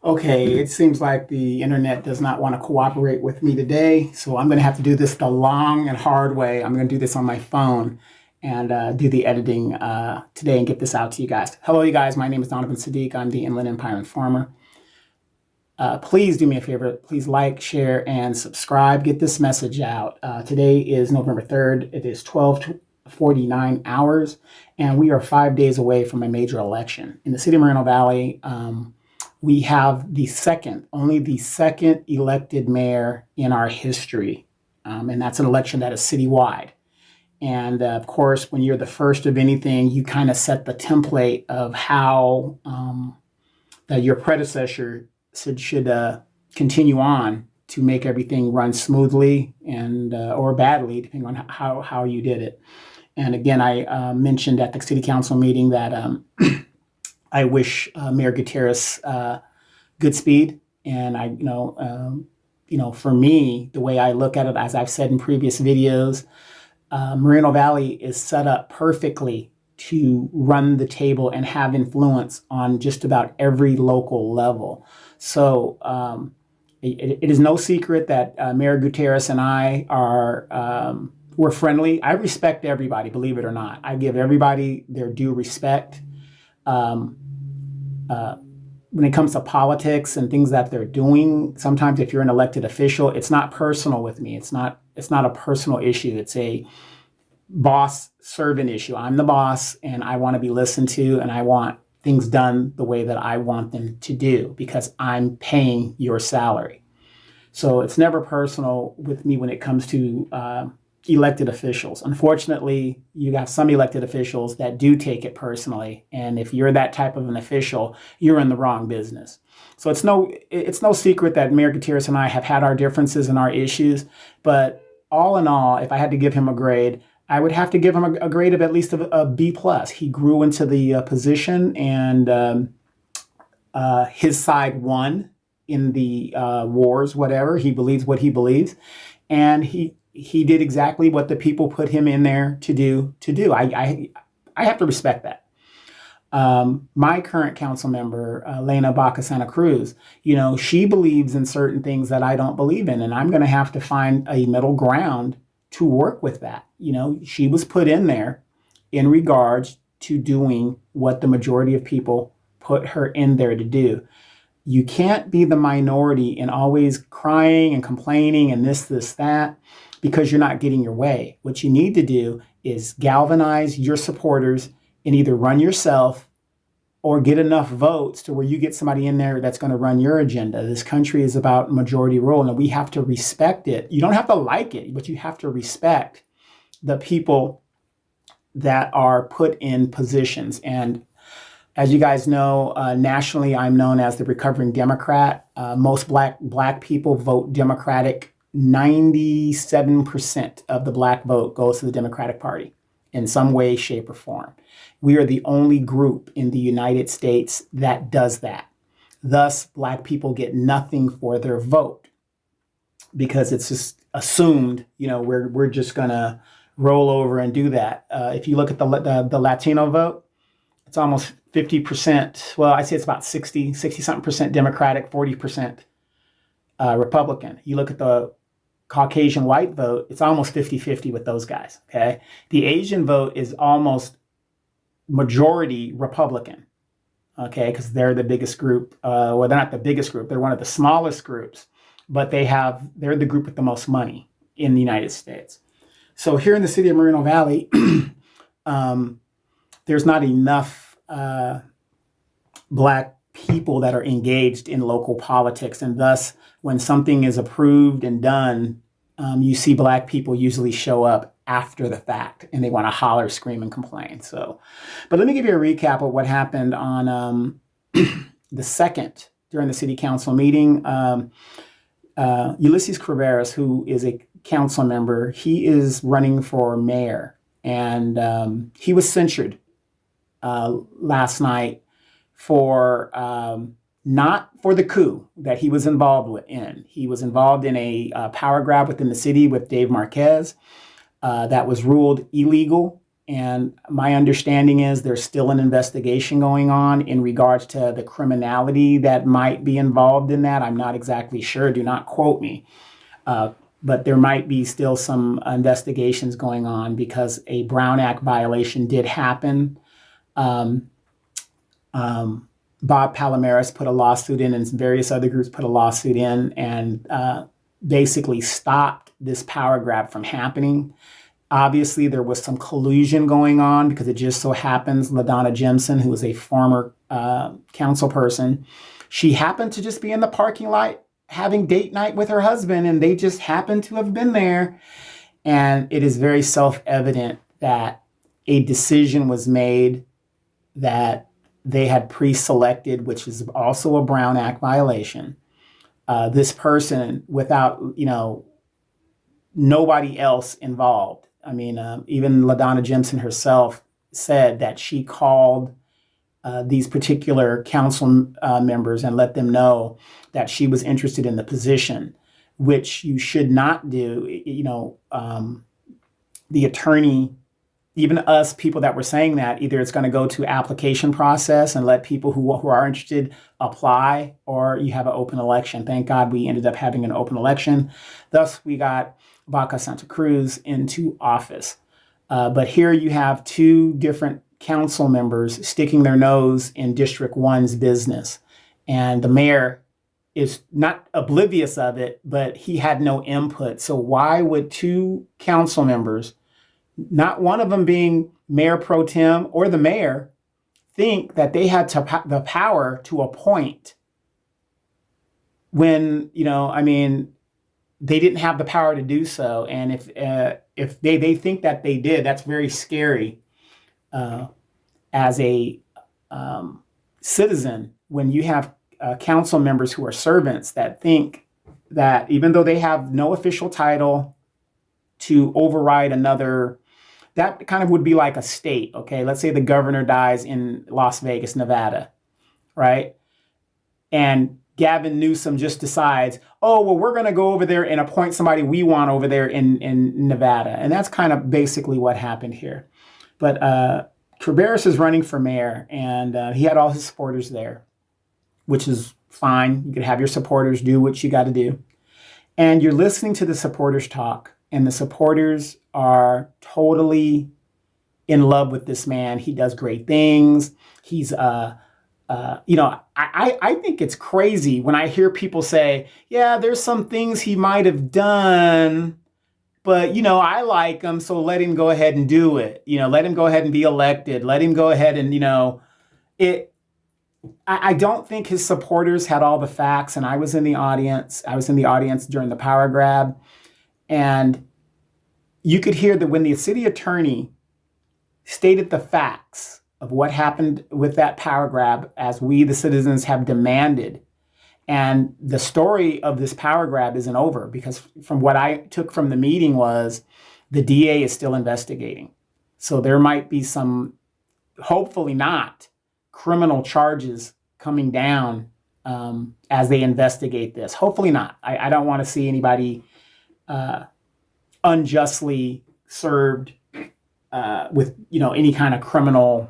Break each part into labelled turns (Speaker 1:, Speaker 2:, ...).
Speaker 1: Okay, it seems like the internet does not want to cooperate with me today, so I'm going to have to do this the long and hard way. I'm going to do this on my phone and do the editing today and get this out to you guys. Hello, you guys. My name is Donovan Saadiq. I'm the Inland Empire Informer. Please do me a favor. Please like, share, and subscribe. Get this message out. Today is November 3rd. It is 12:49 hours, and we are 5 days away from a major election. In the city of Moreno Valley, we have only the second elected mayor in our history. And that's an election that is citywide. And of course, when you're the first of anything, you kind of set the template of how that your predecessor should continue on to make everything run smoothly and or badly, depending on how you did it. And again, I mentioned at the city council meeting that I wish Mayor Gutierrez Godspeed, and for me, the way I look at it, as I've said in previous videos, Moreno Valley is set up perfectly to run the table and have influence on just about every local level. So it is no secret that Mayor Gutierrez and I we're friendly. I respect everybody, believe it or not. I give everybody their due respect. When it comes to politics and things that they're doing, sometimes if you're an elected official, it's not personal with me. It's not a personal issue. It's a boss servant issue. I'm the boss and I want to be listened to and I want things done the way that I want them to do because I'm paying your salary. So it's never personal with me when it comes to elected officials. Unfortunately, you have some elected officials that do take it personally. And if you're that type of an official, you're in the wrong business. So it's no secret that Mayor Gutierrez and I have had our differences and our issues. But all in all, if I had to give him a grade, I would have to give him a grade of at least a B+. He grew into the position and his side won in the wars, whatever. He believes what he believes. And he did exactly what the people put him in there to do. I have to respect that. My current council member, Lena Baca Santa Cruz, she believes in certain things that I don't believe in, and I'm going to have to find a middle ground to work with that. She was put in there in regards to doing what the majority of people put her in there to do. You can't be the minority and always crying and complaining and this, that, because you're not getting your way. What you need to do is galvanize your supporters and either run yourself or get enough votes to where you get somebody in there that's going to run your agenda. This country is about majority rule, and we have to respect it. You don't have to like it, but you have to respect the people that are put in positions. And as you guys know, nationally, I'm known as the recovering Democrat. Most black people vote Democratic. 97% of the black vote goes to the Democratic Party in some way, shape, or form. We are the only group in the United States that does that. Thus, black people get nothing for their vote because it's just assumed, we're just gonna roll over and do that. If you look at the Latino vote, it's almost 50%. Well, I'd say it's about 60 something percent Democratic, 40% Republican. You look at the Caucasian white vote, it's almost 50-50 with those guys, okay? The Asian vote is almost majority Republican, okay? Because they're the biggest group. Well, they're not the biggest group. They're one of the smallest groups, but they're the group with the most money in the United States. So here in the city of Moreno Valley, there's not enough black people that are engaged in local politics, and thus when something is approved and done, you see black people usually show up after the fact and they want to holler, scream, and complain. So, but let me give you a recap of what happened on the 2nd during the city council meeting. Ulysses Cabrerras, who is a council member, he is running for mayor, and he was censured last night for not for the coup that he was involved in. He was involved in a power grab within the city with Dave Marquez that was ruled illegal And my understanding is there's still an investigation going on in regards to the criminality that might be involved in that. I'm not exactly sure. Do not quote me. But there might be still some investigations going on because a Brown Act violation did happen. Bob Palomares put a lawsuit in, and various other groups put a lawsuit in, and basically stopped this power grab from happening. Obviously, there was some collusion going on because it just so happens LaDonna Jimson, who was a former council person, she happened to just be in the parking lot having date night with her husband, and they just happened to have been there. And it is very self-evident that a decision was made that they had pre-selected, which is also a Brown Act violation. This person without, nobody else involved. I mean, even LaDonna Jimson herself said that she called these particular council members and let them know that she was interested in the position, which you should not do. The attorney, even us people that were saying that, either it's going to go to application process and let people who are interested apply, or you have an open election. Thank God we ended up having an open election. Thus, we got Vaca Santa Cruz into office. But here you have two different council members sticking their nose in District 1's business. And the mayor is not oblivious of it, but he had no input. So why would two council members, not one of them being Mayor Pro Tem or the mayor, think that they had the power to appoint when, they didn't have the power to do so? And if they think that they did, that's very scary as a citizen, when you have council members who are servants that think that even though they have no official title to override another, that kind of would be like a state. Okay, let's say the governor dies in Las Vegas, Nevada, right? And Gavin Newsom just decides, oh, well, we're going to go over there and appoint somebody we want over there in Nevada. And that's kind of basically what happened here. But Cabrerras is running for mayor, and he had all his supporters there, which is fine. You could have your supporters do what you got to do. And you're listening to the supporters talk, and the supporters are totally in love with this man. He does great things. He's I think it's crazy when I hear people say, yeah, there's some things he might have done, but, I like him, so let him go ahead and do it. Let him go ahead and be elected. Let him go ahead and, I don't think his supporters had all the facts, and I was in the audience. I was in the audience during the power grab, and you could hear that when the city attorney stated the facts of what happened with that power grab, as we, the citizens, have demanded. And the story of this power grab isn't over, because from what I took from the meeting was the DA is still investigating. So there might be some, hopefully not, criminal charges coming down as they investigate this. Hopefully not. I don't want to see anybody unjustly served with, any kind of criminal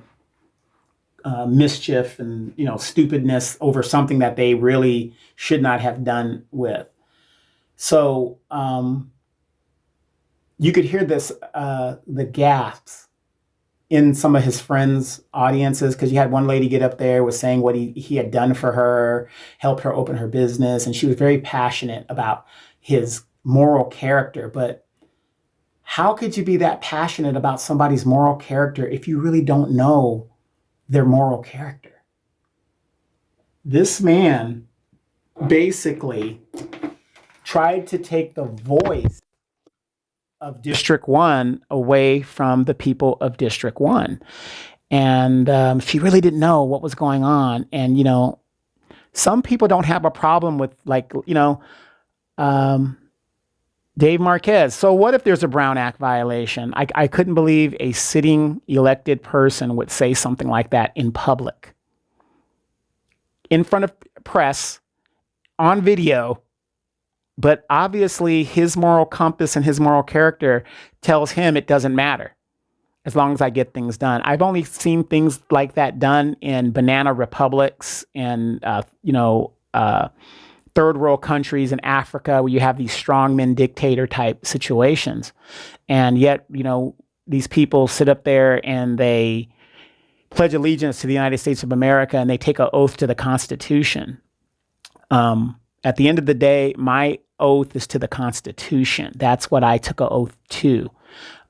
Speaker 1: mischief and stupidness over something that they really should not have done with. So you could hear this the gasps in some of his friends' audiences, because you had one lady get up there, was saying what he had done for her, helped her open her business, and she was very passionate about his moral character. But how could you be that passionate about somebody's moral character if you really don't know their moral character? This man basically tried to take the voice of District 1 away from the people of District 1. And she really didn't know what was going on. And, some people don't have a problem with, Dave Marquez. So what if there's a Brown Act violation? I couldn't believe a sitting elected person would say something like that in public, in front of press, on video. But obviously his moral compass and his moral character tells him it doesn't matter. as long as I get things done. I've only seen things like that done in banana republics and, third world countries in Africa where you have these strongman dictator type situations. And yet, these people sit up there and they pledge allegiance to the United States of America and they take an oath to the Constitution. At the end of the day, my oath is to the Constitution. That's what I took an oath to.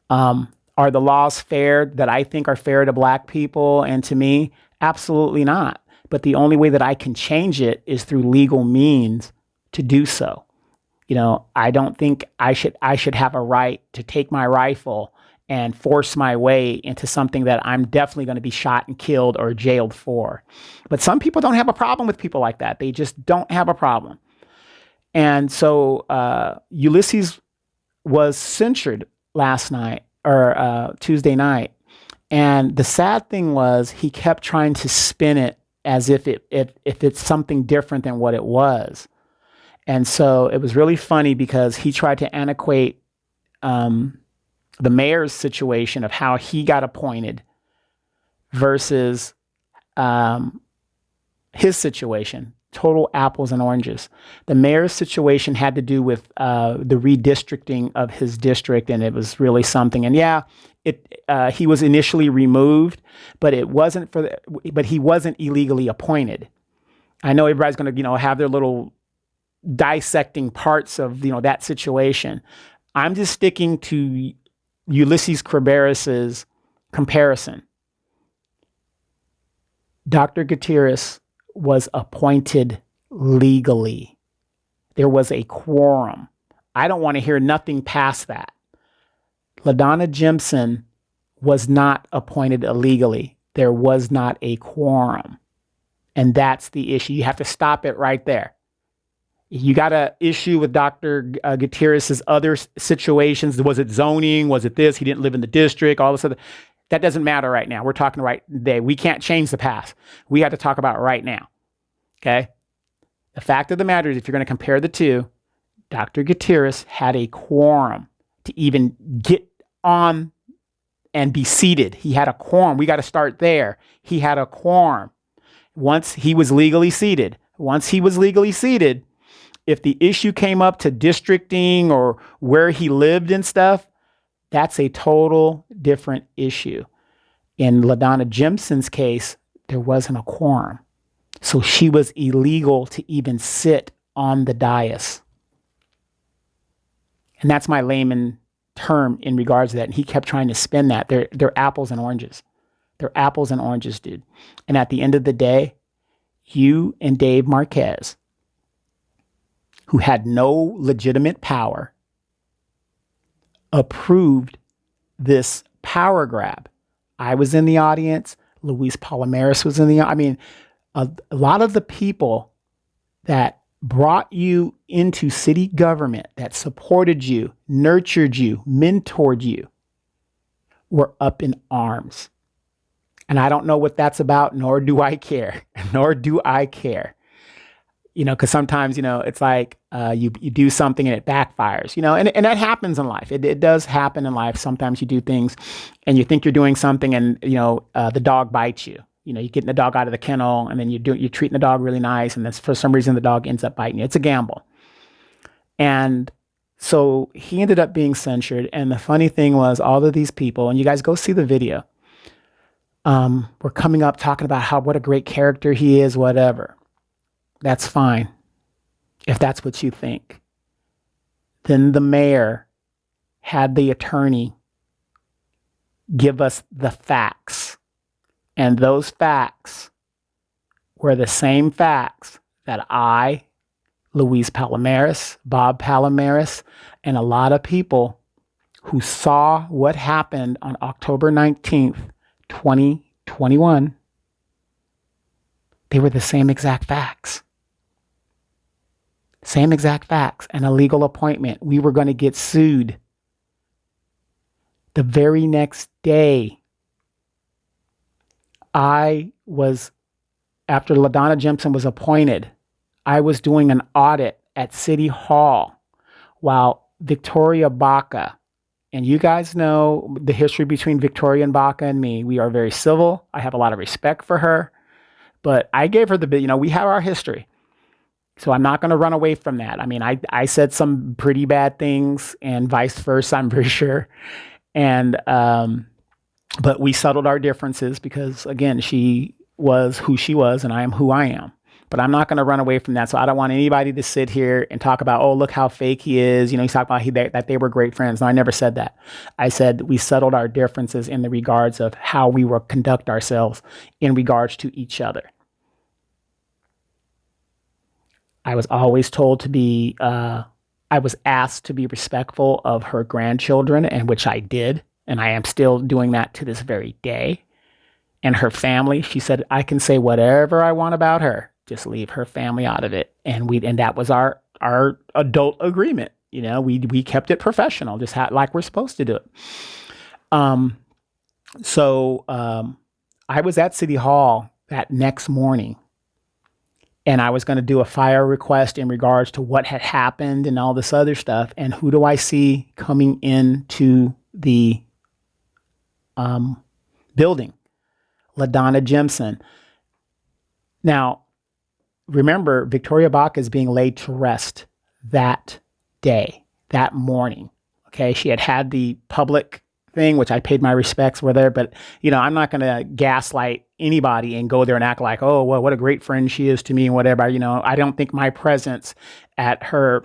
Speaker 1: Are the laws fair that I think are fair to Black people and to me? Absolutely not. But the only way that I can change it is through legal means to do so. I don't think I should have a right to take my rifle and force my way into something that I'm definitely going to be shot and killed or jailed for. But some people don't have a problem with people like that. They just don't have a problem. And so Ulysses was censured last night or Tuesday night. And the sad thing was he kept trying to spin it as if it's something different than what it was. And so it was really funny because he tried to antiquate the mayor's situation of how he got appointed versus his situation. Total apples and oranges. The mayor's situation had to do with the redistricting of his district, and it was really something. And yeah, he was initially removed, but it wasn't but he wasn't illegally appointed. I know everybody's going to have their little dissecting parts of that situation. I'm just sticking to Ulysses Cabrerras' comparison. Dr. Gutierrez was appointed legally. There was a quorum. I don't want to hear nothing past that. LaDonna Jimson was not appointed illegally. There was not a quorum. And that's the issue. You have to stop it right there. You got an issue with Dr. Gutierrez's other situations. Was it zoning? Was it this? He didn't live in the district, all this other. That doesn't matter right now. We're talking right today. We can't change the past. We have to talk about right now. Okay? The fact of the matter is, if you're going to compare the two, Dr. Gutierrez had a quorum to even get on and be seated. He had a quorum. We got to start there. He had a quorum. Once he was legally seated, if the issue came up to districting or where he lived and stuff, that's a total different issue. In LaDonna Jimson's case, there wasn't a quorum. So she was illegal to even sit on the dais. And that's my layman term in regards to that. And he kept trying to spin that. They're apples and oranges. They're apples and oranges, dude. And at the end of the day, you and Dave Marquez, who had no legitimate power, approved this power grab. I was in the audience. Luis Palomares was in the audience. I mean, a lot of the people that brought you into city government, that supported you, nurtured you, mentored you, were up in arms. And I don't know what that's about, nor do I care. Because sometimes, it's like you do something and it backfires, and that happens in life. It does happen in life. Sometimes you do things and you think you're doing something and, the dog bites you. You're getting the dog out of the kennel and then you're treating the dog really nice. And then for some reason, the dog ends up biting you. It's a gamble. And so he ended up being censured. And the funny thing was all of these people, and you guys go see the video, were coming up talking about what a great character he is, whatever. That's fine, if that's what you think. Then the mayor had the attorney give us the facts. And those facts were the same facts that I, Luis Palomares, Bob Palomares, and a lot of people who saw what happened on October 19th, 2021, they were the same exact facts. Same exact facts. An illegal appointment. We were going to get sued. The very next day, after LaDonna Jimson was appointed, I was doing an audit at City Hall while Victoria Baca And you guys know the history between Victoria and Baca and me. We are very civil. I have a lot of respect for her. But I gave her we have our history. So I'm not going to run away from that. I mean, I said some pretty bad things and vice versa, I'm pretty sure. And, but we settled our differences because, again, she was who she was and I am who I am. But I'm not going to run away from that. So I don't want anybody to sit here and talk about, oh, look how fake he is. He's talking about that they were great friends. No, I never said that. I said we settled our differences in the regards of how we will conduct ourselves in regards to each other. I was always told to be, I was asked to be respectful of her grandchildren, and which I did. And I am still doing that to this very day. And her family, she said, I can say whatever I want about her. Just leave her family out of it. And that was our adult agreement. We kept it professional, just like we're supposed to do it. So I was at City Hall that next morning, and I was going to do a fire request in regards to what had happened and all this other stuff. And who do I see coming into the building? LaDonna Jimson. Now, remember, Victoria Baca is being laid to rest that day, that morning. Okay, she had the public thing, which I paid my respects were there, but I'm not going to gaslight anybody and go there and act like, oh, well, what a great friend she is to me and whatever. I don't think my presence at her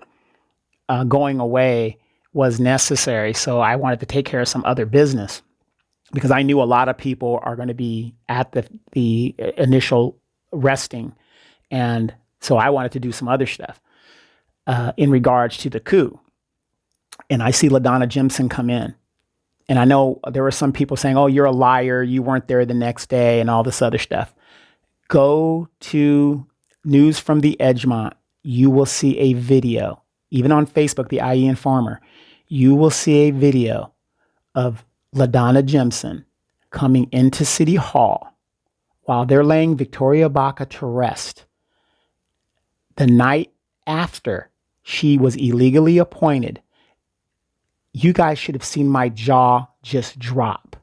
Speaker 1: going away was necessary. So I wanted to take care of some other business because I knew a lot of people are going to be at the initial resting. And so I wanted to do some other stuff in regards to the coup. And I see LaDonna Jimson come in. And I know there were some people saying, oh, you're a liar. You weren't there the next day and all this other stuff. Go to News from the Edgemont. You will see a video, even on Facebook, the IE Informer. You will see a video of LaDonna Jimson coming into City Hall while they're laying Victoria Baca to rest. The night after she was illegally appointed, you guys should have seen my jaw just drop.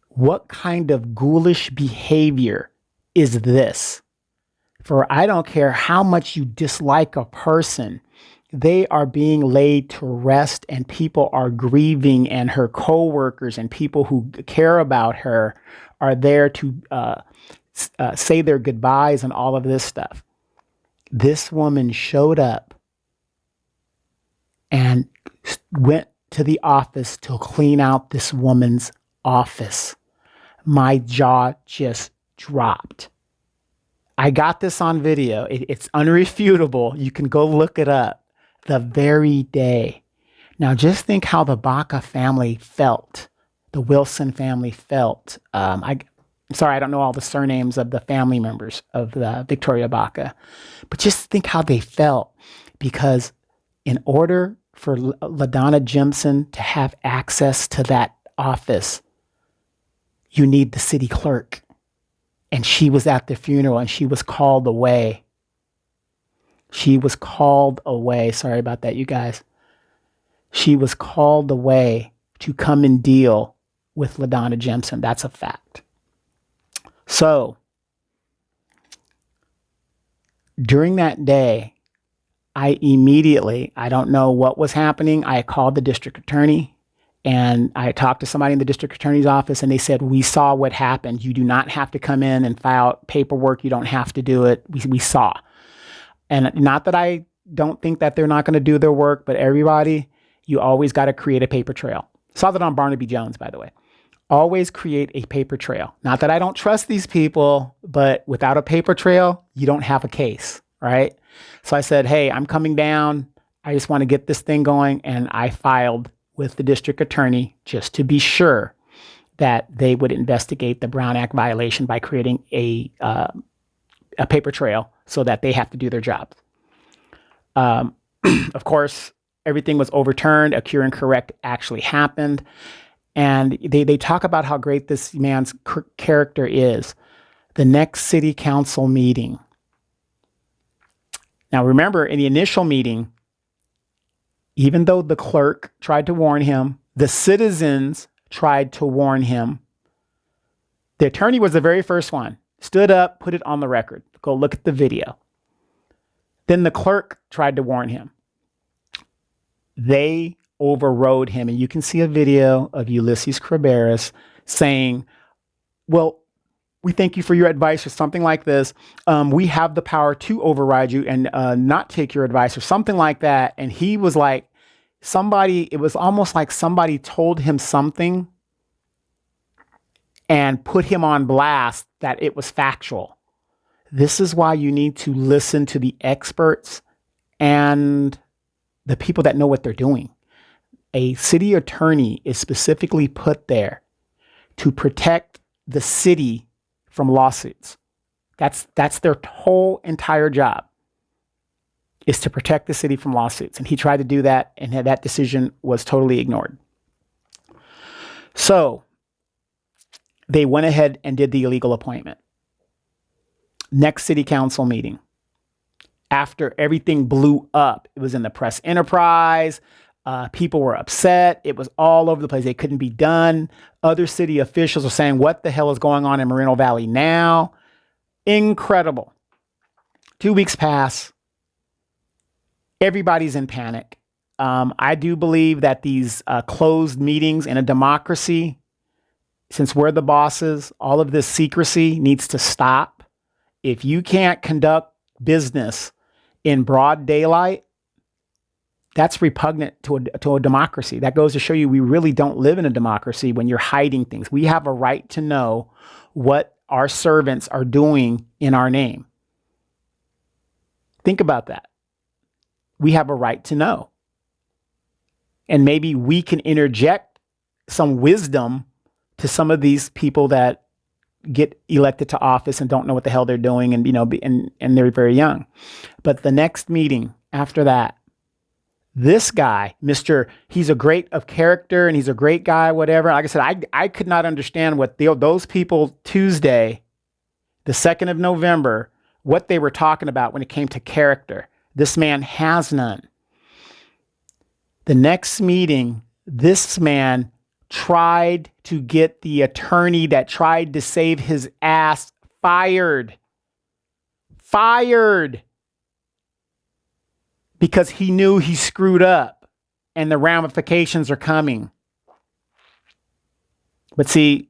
Speaker 1: What kind of ghoulish behavior is this? For I don't care how much you dislike a person, they are being laid to rest and people are grieving, and her coworkers and people who care about her are there to say their goodbyes and all of this stuff. This woman showed up and went to the office to clean out this woman's office. My jaw just dropped. I got this on video. It's unrefutable. You can go look it up. The very day. Now just think how the Baca family felt. The Wilson family felt. I'm sorry, I don't know all the surnames of the family members of the Victoria Baca, but just think how they felt, because in order for LaDonna Jimson to have access to that office, you need the city clerk. And she was at the funeral and she was called away. She was called away. Sorry about that, you guys. She was called away to come and deal with LaDonna Jimson. That's a fact. So during that day, I don't know what was happening. I called the district attorney and I talked to somebody in the district attorney's office, and they said, we saw what happened. You do not have to come in and file paperwork. You don't have to do it. We saw. And not that I don't think that they're not going to do their work, but everybody, you always got to create a paper trail. Saw that on Barnaby Jones, by the way. Always create a paper trail. Not that I don't trust these people, but without a paper trail, you don't have a case, right? So I said, hey, I'm coming down. I just want to get this thing going. And I filed with the district attorney just to be sure that they would investigate the Brown Act violation by creating a paper trail so that they have to do their job. Of course, everything was overturned. A cure and correct actually happened. And they talk about how great this man's character is. The next city council meeting. Now, remember, in the initial meeting, Even though the clerk tried to warn him, the citizens tried to warn him. The attorney was the very first one. Stood up, put it on the record. Go look at the video. Then the clerk tried to warn him. They overrode him. And you can see a video of Ulysses Cabrerras saying, well, we thank you for your advice, or something like this. We have the power to override you and not take your advice, or something like that. And he was like, it was almost like somebody told him something and put him on blast that it was factual. This is why you need to listen to the experts and the people that know what they're doing. A city attorney is specifically put there to protect the city from lawsuits. That's their whole entire job, is to protect the city from lawsuits. And he tried to do that, and that decision was totally ignored. So they went ahead and did the illegal appointment. Next city council meeting, after everything blew up, it was in the press enterprise. People were upset. It was all over the place. It couldn't be done. Other city officials were saying, what the hell is going on in Moreno Valley now? Incredible. 2 weeks pass. Everybody's in panic. I do believe that these closed meetings in a democracy, since we're the bosses, all of this secrecy needs to stop. If you can't conduct business in broad daylight, that's repugnant to a democracy. That goes to show you we really don't live in a democracy when you're hiding things. We have a right to know what our servants are doing in our name. Think about that. We have a right to know. And maybe we can interject some wisdom to some of these people that get elected to office and don't know what the hell they're doing, and and they're very young. But the next meeting after that, this guy, he's a great of character and he's a great guy, whatever. Like I said, I could not understand what those people Tuesday, the 2nd of November, what they were talking about when it came to character. This man has none. The next meeting, this man tried to get the attorney that tried to save his ass fired. Because he knew he screwed up and the ramifications are coming. But see,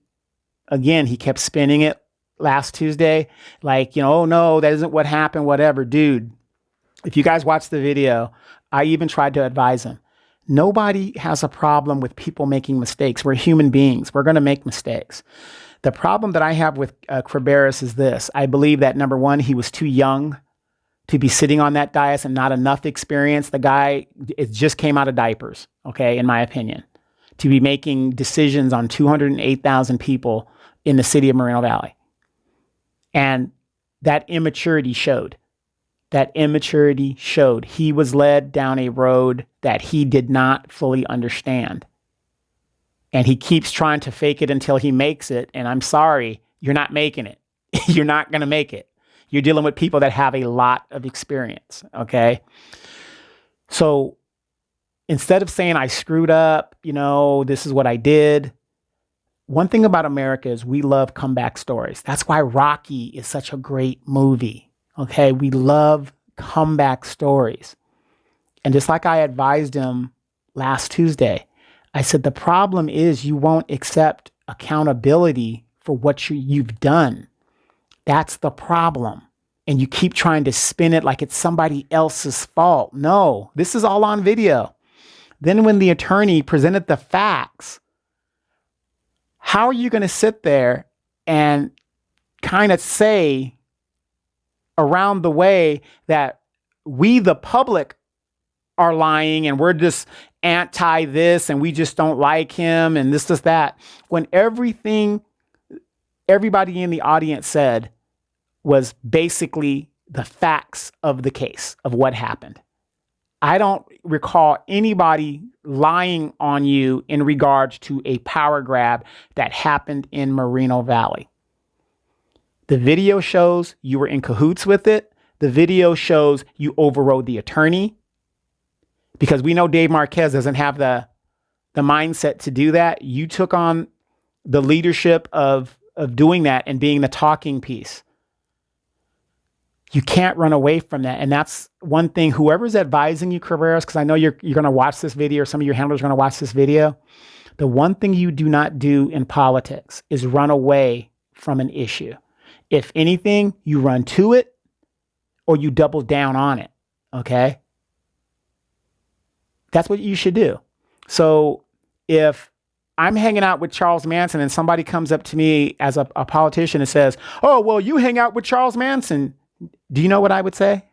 Speaker 1: again, he kept spinning it last Tuesday. Like, oh no, that isn't what happened, whatever. Dude, if you guys watch the video, I even tried to advise him. Nobody has a problem with people making mistakes. We're human beings. We're going to make mistakes. The problem that I have with Cabrerras is this. I believe that, number one, he was too young to be sitting on that dais and not enough experience. The guy, it just came out of diapers, okay, in my opinion, to be making decisions on 208,000 people in the city of Moreno Valley. And that immaturity showed. He was led down a road that he did not fully understand. And he keeps trying to fake it until he makes it. And I'm sorry, you're not making it. You're not going to make it. You're dealing with people that have a lot of experience, okay? So instead of saying I screwed up, this is what I did. One thing about America is we love comeback stories. That's why Rocky is such a great movie. Okay, we love comeback stories. And just like I advised him last Tuesday, I said, the problem is you won't accept accountability for what you've done. That's the problem. And you keep trying to spin it like it's somebody else's fault. No, this is all on video. Then when the attorney presented the facts, how are you going to sit there and kind of say around the way that we, the public, are lying and we're just anti this and we just don't like him and this, that, when everything everybody in the audience said was basically the facts of the case of what happened. I don't recall anybody lying on you in regards to a power grab that happened in Moreno Valley. The video shows you were in cahoots with it. The video shows you overrode the attorney because we know Dave Marquez doesn't have the mindset to do that. You took on the leadership of doing that and being the talking piece. You can't run away from that. And that's one thing, whoever's advising you, Cabrerras, because I know you're going to watch this video, or some of your handlers are going to watch this video. The one thing you do not do in politics is run away from an issue. If anything, you run to it or you double down on it. Okay? That's what you should do. So if I'm hanging out with Charles Manson and somebody comes up to me as a politician and says, oh, well, you hang out with Charles Manson. Do you know what I would say?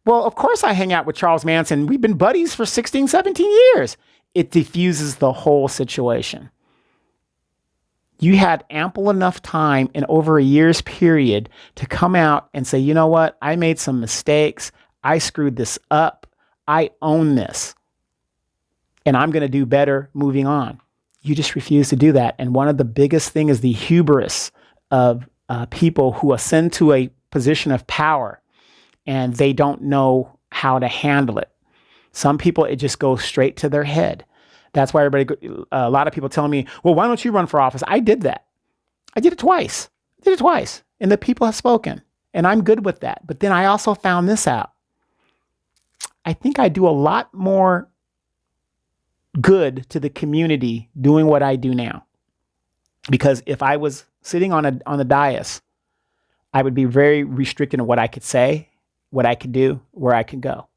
Speaker 1: Well, of course I hang out with Charles Manson. We've been buddies for 16, 17 years. It diffuses the whole situation. You had ample enough time in over a year's period to come out and say, you know what? I made some mistakes. I screwed this up. I own this. And I'm going to do better moving on. You just refuse to do that. And one of the biggest things is the hubris of people who ascend to a position of power and they don't know how to handle it. Some people, it just goes straight to their head. That's why a lot of people telling me, well, why don't you run for office? I did that. I did it twice. And the people have spoken. And I'm good with that. But then I also found this out. I think I do a lot more good to the community doing what I do now. Because if I was sitting on the dais, I would be very restricted in what I could say, what I could do, where I could go.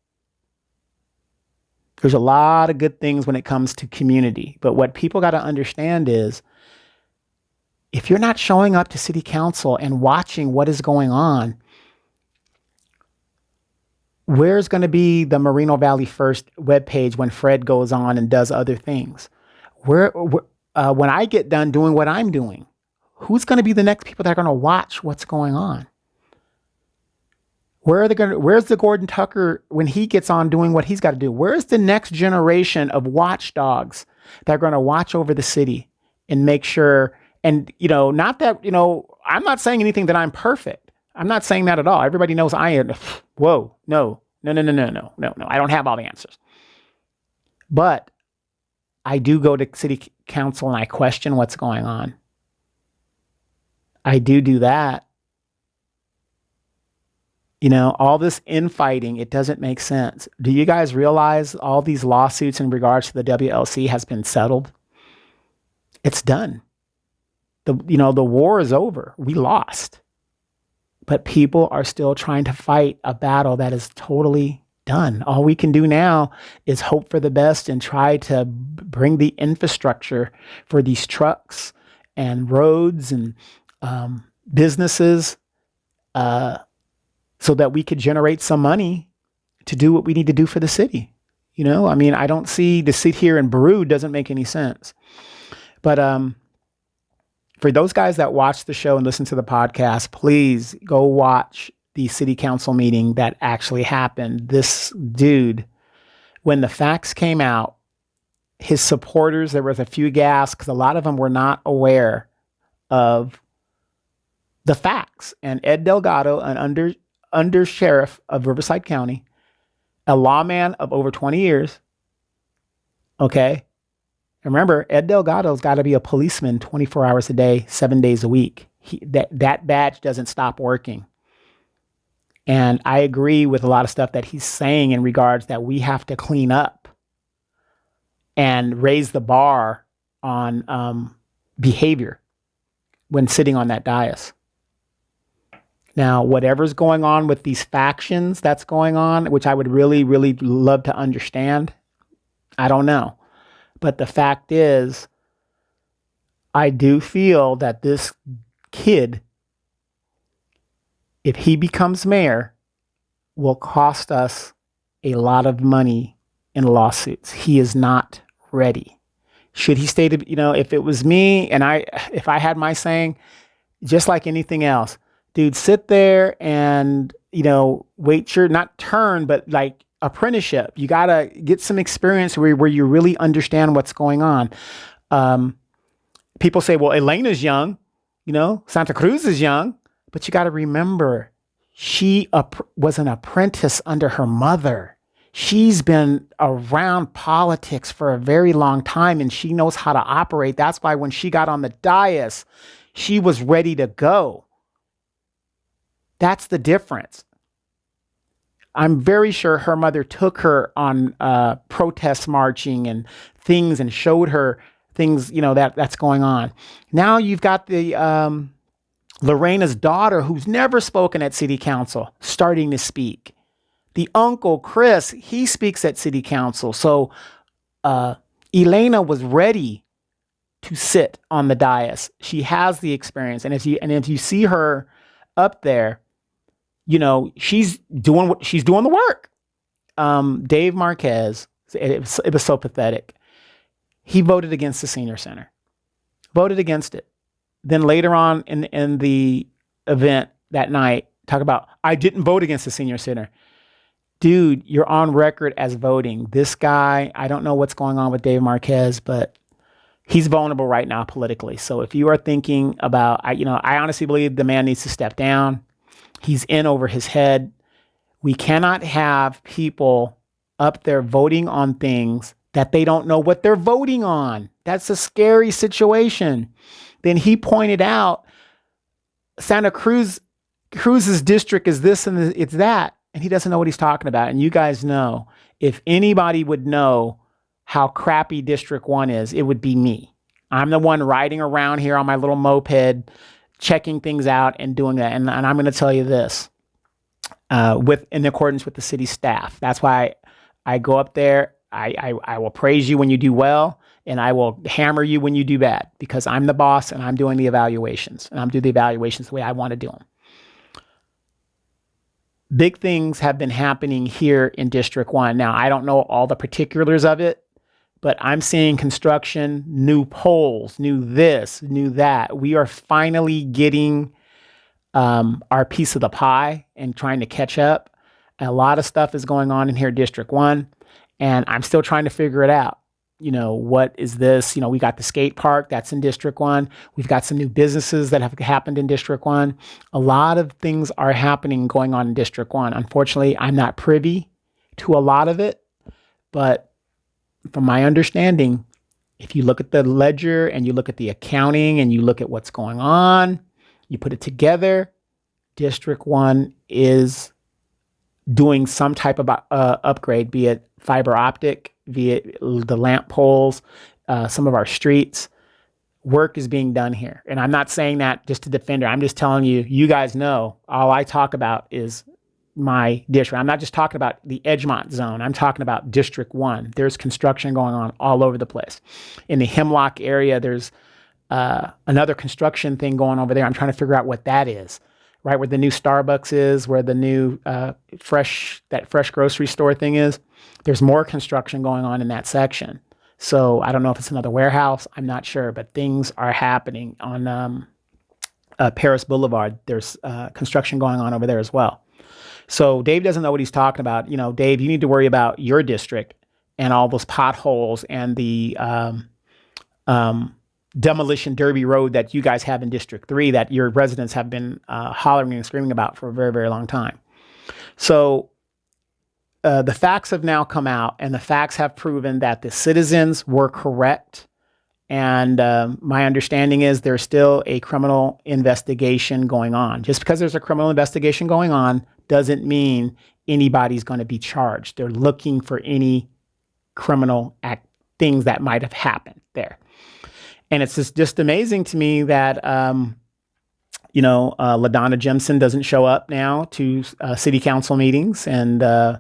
Speaker 1: There's a lot of good things when it comes to community. But what people got to understand is if you're not showing up to city council and watching what is going on, where's going to be the Moreno Valley First webpage when Fred goes on and does other things? When I get done doing what I'm doing, who's going to be the next people that are going to watch what's going on? Where's the Gordon Tucker when he gets on doing what he's got to do? Where's the next generation of watchdogs that are going to watch over the city and make sure, and, not that, I'm not saying anything that I'm perfect. I'm not saying that at all. Everybody knows I am. Whoa, no. I don't have all the answers. But I do go to city council and I question what's going on. I do that. All this infighting, it doesn't make sense. Do you guys realize all these lawsuits in regards to the WLC has been settled? It's done. The war is over. We lost. But people are still trying to fight a battle that is totally done. All we can do now is hope for the best and try to bring the infrastructure for these trucks and roads and businesses so that we could generate some money to do what we need to do for the city. I don't see to sit here and brood doesn't make any sense. But for those guys that watch the show and listen to the podcast, please go watch the city council meeting that actually happened. This dude, when the facts came out, his supporters, there was a few gasps because a lot of them were not aware of the facts. And Ed Delgado, an under sheriff of Riverside County, a lawman of over 20 years. Okay. Remember, Ed Delgado's got to be a policeman 24 hours a day, 7 days a week. That badge doesn't stop working. And I agree with a lot of stuff that he's saying in regards that we have to clean up and raise the bar on behavior when sitting on that dais. Now, whatever's going on with these factions that's going on, which I would really, really love to understand, I don't know. But the fact is, I do feel that this kid, if he becomes mayor, will cost us a lot of money in lawsuits. He is not ready. Should he stay to, if it was me and if I had my saying, just like anything else, dude, sit there and, wait your, not turn, but like apprenticeship. You got to get some experience where you really understand what's going on. People say, well, Elena's young, Santa Cruz is young, but you got to remember she was an apprentice under her mother. she's been around politics for a very long time and she knows how to operate. That's why when she got on the dais, she was ready to go. That's the difference. I'm very sure her mother took her on protest marching and things and showed her things, that's going on. Now you've got the Lorena's daughter, who's never spoken at city council, starting to speak. The uncle, Chris, he speaks at city council. So Elena was ready to sit on the dais. She has the experience. And if you see her up there, she's doing the work. Dave Marquez, it was so pathetic. He voted against the senior center, voted against it. Then later on in the event that night, talk about, I didn't vote against the senior center. Dude, you're on record as voting. This guy, I don't know what's going on with Dave Marquez, but he's vulnerable right now politically. So if you are thinking about, I honestly believe the man needs to step down. He's in over his head. We cannot have people up there voting on things that they don't know what they're voting on. That's a scary situation. Then he pointed out Santa Cruz's district is this and it's that, and he doesn't know what he's talking about. And you guys know, if anybody would know how crappy District 1 is, it would be me. I'm the one riding around here on my little moped, checking things out and doing that. And I'm going to tell you this, in accordance with the city staff. That's why I go up there. I will praise you when you do well, and I will hammer you when you do bad, because I'm the boss and I'm doing the evaluations, and I'm doing the evaluations the way I want to do them. Big things have been happening here in District 1. Now, I don't know all the particulars of it, but I'm seeing construction, new poles, new this, new that. We are finally getting our piece of the pie and trying to catch up. A lot of stuff is going on in here, District 1, and I'm still trying to figure it out. What is this? We got the skate park that's in District 1. We've got some new businesses that have happened in District 1. A lot of things are happening, going on in District 1. Unfortunately, I'm not privy to a lot of it, but from my understanding, if you look at the ledger and you look at the accounting and you look at what's going on, you put it together, District 1 is doing some type of upgrade, be it fiber optic, be it the lamp poles, some of our streets. Work is being done here. And I'm not saying that just to defend her. I'm just telling you, you guys know, all I talk about is my district. I'm not just talking about the Edgemont zone. I'm talking about District 1. There's construction going on all over the place. In the Hemlock area, there's another construction thing going over there. I'm trying to figure out what that is, right? Where the new Starbucks is, where the new fresh grocery store thing is. There's more construction going on in that section. So I don't know if it's another warehouse. I'm not sure, but things are happening on Paris Boulevard. There's construction going on over there as well. So Dave doesn't know what he's talking about. Dave, you need to worry about your district and all those potholes and the demolition derby road that you guys have in District 3 that your residents have been hollering and screaming about for a very, very long time. So the facts have now come out, and the facts have proven that the citizens were correct. And my understanding is there's still a criminal investigation going on. Just because there's a criminal investigation going on doesn't mean anybody's going to be charged. They're looking for any criminal things that might have happened there. And it's just amazing to me that, LaDonna Jimson doesn't show up now to city council meetings. And, this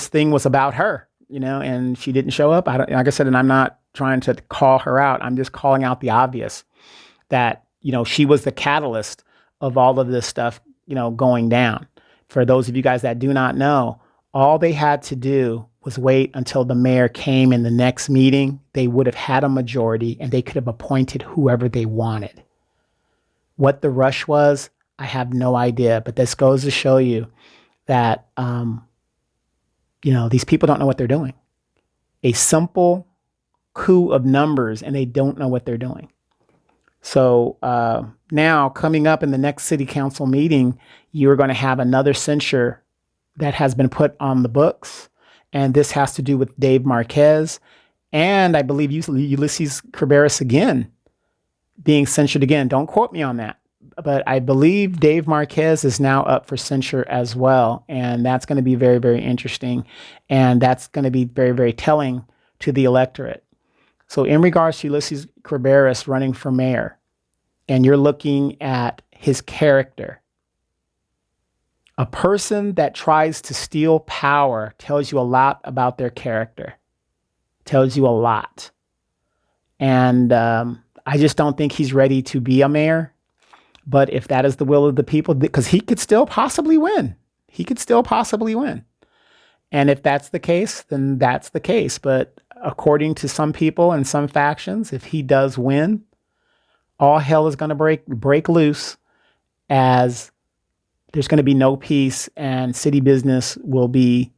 Speaker 1: thing was about her, and she didn't show up. Like I said, and I'm not trying to call her out. I'm just calling out the obvious that, she was the catalyst of all of this stuff, going down. For those of you guys that do not know, all they had to do was wait until the mayor came in the next meeting. They would have had a majority and they could have appointed whoever they wanted. What the rush was, I have no idea. But this goes to show you that, these people don't know what they're doing. A simple coup of numbers and they don't know what they're doing. So now coming up in the next city council meeting, you're going to have another censure that has been put on the books. And this has to do with Dave Marquez. And I believe Ulysses Cabrerras again being censured again. Don't quote me on that. But I believe Dave Marquez is now up for censure as well. And that's going to be very, very interesting. And that's going to be very, very telling to the electorate. So in regards to Ulysses Cabrerras running for mayor, and you're looking at his character, a person that tries to steal power tells you a lot about their character, tells you a lot. And I just don't think he's ready to be a mayor. But if that is the will of the people, because he could still possibly win. He could still possibly win. And if that's the case, then that's the case. But according to some people and some factions, if he does win, all hell is going to break loose, as there's going to be no peace and city business will be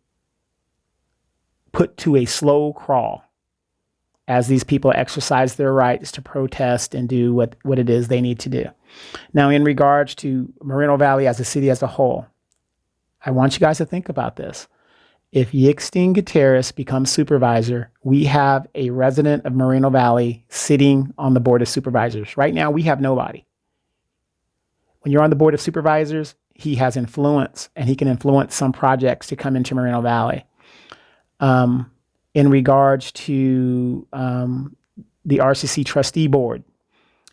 Speaker 1: put to a slow crawl as these people exercise their rights to protest and do what it is they need to do. Now, in regards to Moreno Valley as a city as a whole, I want you guys to think about this. If Yixtin Gutierrez becomes supervisor, we have a resident of Moreno Valley sitting on the board of supervisors. Right now, we have nobody. When you're on the board of supervisors, he has influence, and he can influence some projects to come into Moreno Valley. In regards to the RCC trustee board,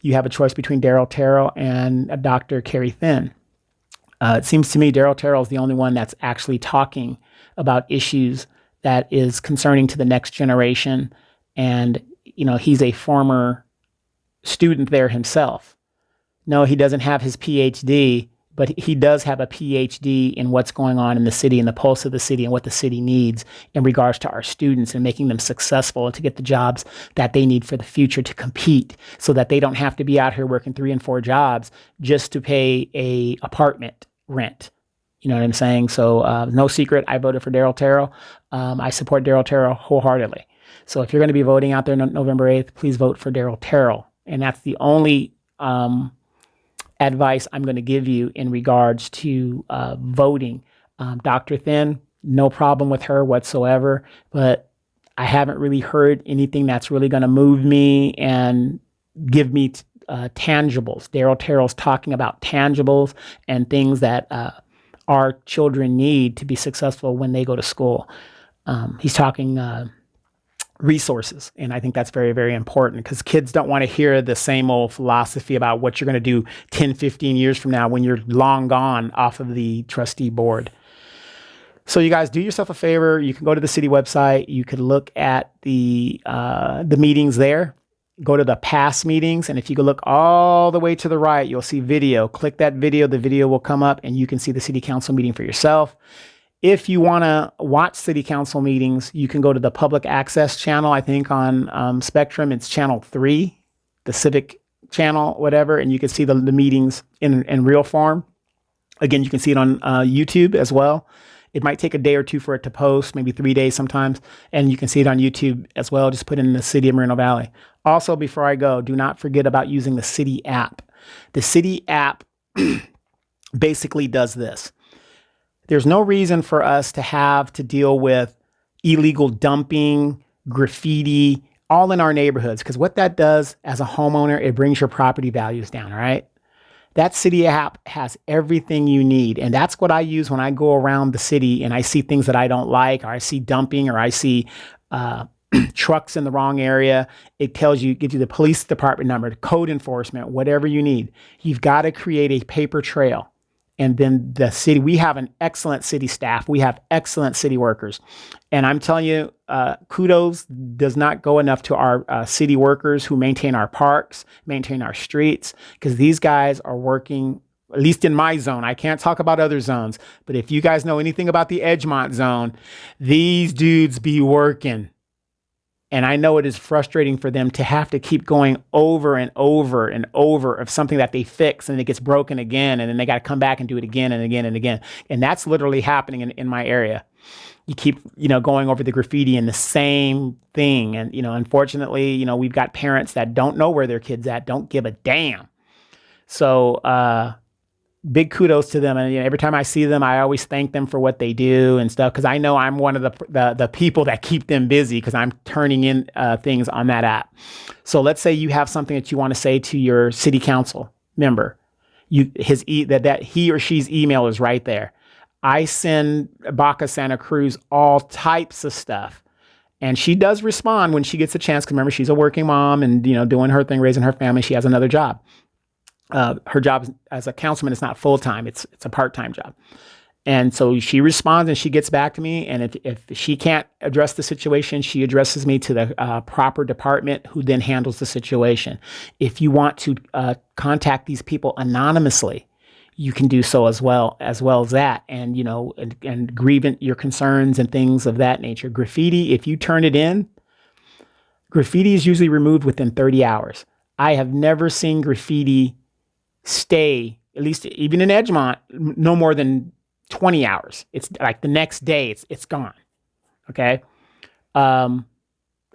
Speaker 1: you have a choice between Daryl Terrell and Dr. Carrie Thin. It seems to me Daryl Terrell is the only one that's actually talking about issues that is concerning to the next generation. And, you know, he's a former student there himself. No, he doesn't have his PhD, but he does have a PhD in what's going on in the city and the pulse of the city and what the city needs in regards to our students and making them successful and to get the jobs that they need for the future to compete, so that they don't have to be out here working 3 and 4 jobs just to pay a apartment rent. You know what I'm saying? So no secret, I voted for Daryl Terrell. I support Daryl Terrell wholeheartedly. So if you're going to be voting out there on November 8th, please vote for Daryl Terrell. And that's the only advice I'm going to give you in regards to voting. Dr. Thin, no problem with her whatsoever, but I haven't really heard anything that's really going to move me and give me tangibles. Daryl Terrell's talking about tangibles and things that our children need to be successful when they go to school. He's talking resources. And I think that's very, very important, because kids don't want to hear the same old philosophy about what you're going to do 10, 15 years from now when you're long gone off of the trustee board. So you guys, do yourself a favor. You can go to the city website. You can look at the meetings there. Go to the past meetings. And if you go look all the way to the right, you'll see video. Click that video. The video will come up and you can see the city council meeting for yourself. If you want to watch city council meetings, you can go to the public access channel. I think on Spectrum, it's channel 3, the civic channel, whatever. And you can see the meetings in real form. Again, you can see it on YouTube as well. It might take a day or two for it to post, maybe 3 days sometimes. And you can see it on YouTube as well. Just put in the city of Moreno Valley. Also, before I go, do not forget about using the city app. The city app basically does this. There's no reason for us to have to deal with illegal dumping, graffiti, all in our neighborhoods. Because what that does as a homeowner, it brings your property values down, all right? That city app has everything you need. And that's what I use when I go around the city and I see things that I don't like, or I see dumping, or I see trucks in the wrong area. It tells you, gives you the police department number, code enforcement, whatever you need. You've got to create a paper trail. And then the city, we have an excellent city staff. We have excellent city workers. And I'm telling you, kudos does not go enough to our city workers who maintain our parks, maintain our streets, because these guys are working, at least in my zone. I can't talk about other zones, but if you guys know anything about the Edgemont zone, these dudes be working. And I know it is frustrating for them to have to keep going over and over and over of something that they fix, and it gets broken again, and then they got to come back and do it again and again and again. And that's literally happening in my area. You keep, going over the graffiti and the same thing. And, unfortunately, we've got parents that don't know where their kid's at, don't give a damn. So, big kudos to them. And every time I see them, I always thank them for what they do and stuff. Cause I know I'm one of the people that keep them busy because I'm turning in things on that app. So let's say you have something that you want to say to your city council member. That he or she's email is right there. I send Baca Santa Cruz all types of stuff. And she does respond when she gets a chance. Cause remember, she's a working mom and, doing her thing, raising her family. She has another job. Her job as a councilman is not full-time. It's a part-time job. And so she responds and she gets back to me. And if she can't address the situation, she addresses me to the proper department who then handles the situation. If you want to contact these people anonymously, you can do so as well as that. And, and grieve your concerns and things of that nature. Graffiti, if you turn it in, graffiti is usually removed within 30 hours. I have never seen graffiti stay, at least even in Edgemont, no more than 20 hours. It's like the next day it's gone. Okay. All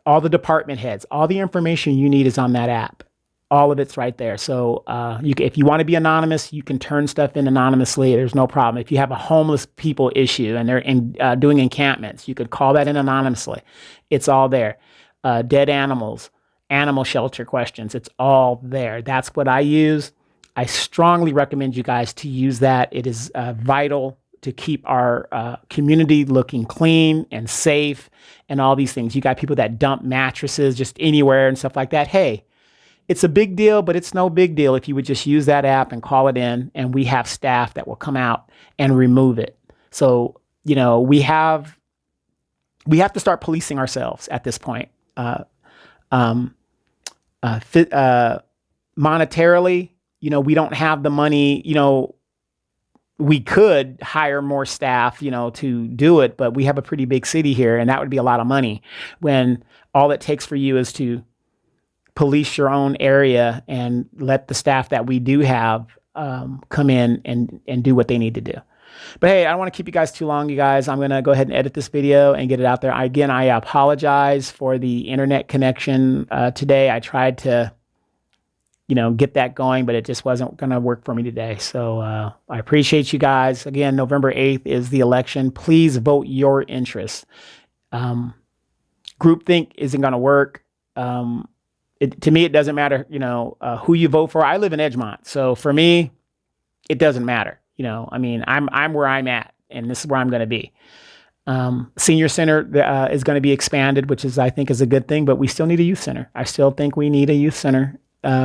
Speaker 1: the department heads, all the information you need is on that app. All of it's right there. So if you want to be anonymous, you can turn stuff in anonymously. There's no problem. If you have a homeless people issue and they're doing encampments, you could call that in anonymously. It's all there. Dead animals, animal shelter questions. It's all there. That's what I use. I strongly recommend you guys to use that. It is vital to keep our community looking clean and safe and all these things. You got people that dump mattresses just anywhere and stuff like that. Hey, it's a big deal, but it's no big deal if you would just use that app and call it in, and we have staff that will come out and remove it. So, we have to start policing ourselves at this point. Monetarily, we don't have the money, we could hire more staff, to do it, but we have a pretty big city here and that would be a lot of money when all it takes for you is to police your own area and let the staff that we do have come in and do what they need to do. But hey, I don't want to keep you guys too long, you guys. I'm going to go ahead and edit this video and get it out there. Again, I apologize for the internet connection today. I tried to get that going, but it just wasn't going to work for me today. So I appreciate you guys. Again, November 8th is the election. Please vote your interests. Groupthink isn't going to work. To me, it doesn't matter, who you vote for. I live in Edgemont. So for me, it doesn't matter. I'm where I'm at, and this is where I'm going to be. Senior center is going to be expanded, which I think is a good thing, but we still need a youth center. I still think we need a youth center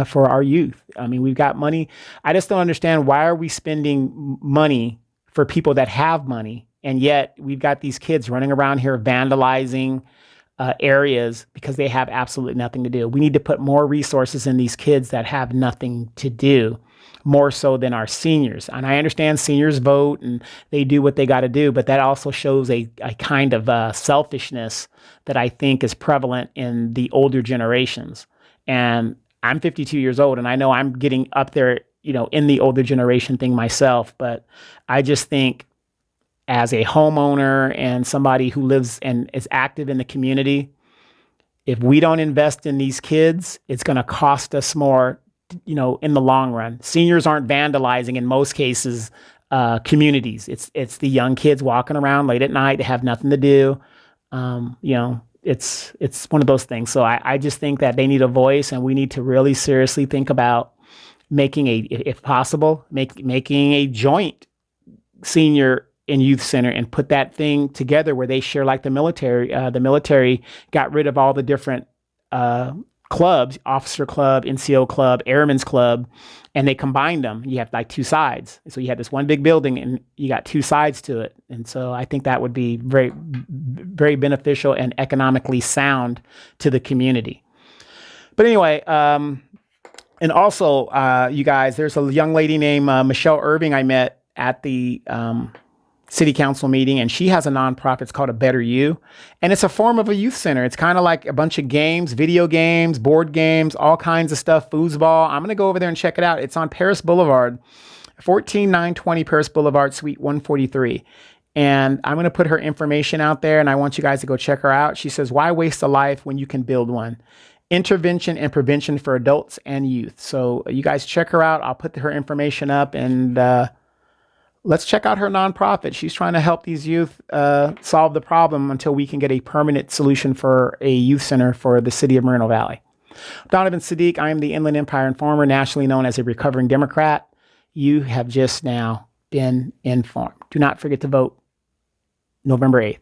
Speaker 1: for our youth. We've got money. I just don't understand, why are we spending money for people that have money, and yet we've got these kids running around here vandalizing areas because they have absolutely nothing to do. We need to put more resources in these kids that have nothing to do, more so than our seniors. And I understand seniors vote and they do what they got to do, but that also shows a kind of selfishness that I think is prevalent in the older generations. And I'm 52 years old, and I know I'm getting up there, in the older generation thing myself, but I just think, as a homeowner and somebody who lives and is active in the community, if we don't invest in these kids, it's going to cost us more, in the long run. Seniors aren't vandalizing in most cases, communities. It's the young kids walking around late at night. They have nothing to do. It's one of those things. So I just think that they need a voice, and we need to really seriously think about making if possible, making a joint senior and youth center, and put that thing together where they share, like the military. The military got rid of all the different clubs, officer club, NCO club, airman's club, and they combined them. You have like two sides. So you have this one big building and you got two sides to it. And so I think that would be very, very beneficial and economically sound to the community. But anyway, and also, you guys, there's a young lady named Michelle Irving I met at the city council meeting, and she has a nonprofit. It's called A Better You, and it's a form of a youth center. It's kind of like a bunch of games, video games, board games, all kinds of stuff, foosball. I'm going to go over there and check it out. It's on Paris Boulevard, 14920 Paris Boulevard, Suite 143. And I'm going to put her information out there, and I want you guys to go check her out. She says, "Why waste a life when you can build one? Intervention and prevention for adults and youth." So you guys check her out. I'll put her information up, and let's check out her nonprofit. She's trying to help these youth solve the problem until we can get a permanent solution for a youth center for the city of Moreno Valley. Donovan Saadiq, I am the Inland Empire Informer, nationally known as a recovering Democrat. You have just now been informed. Do not forget to vote November 8th.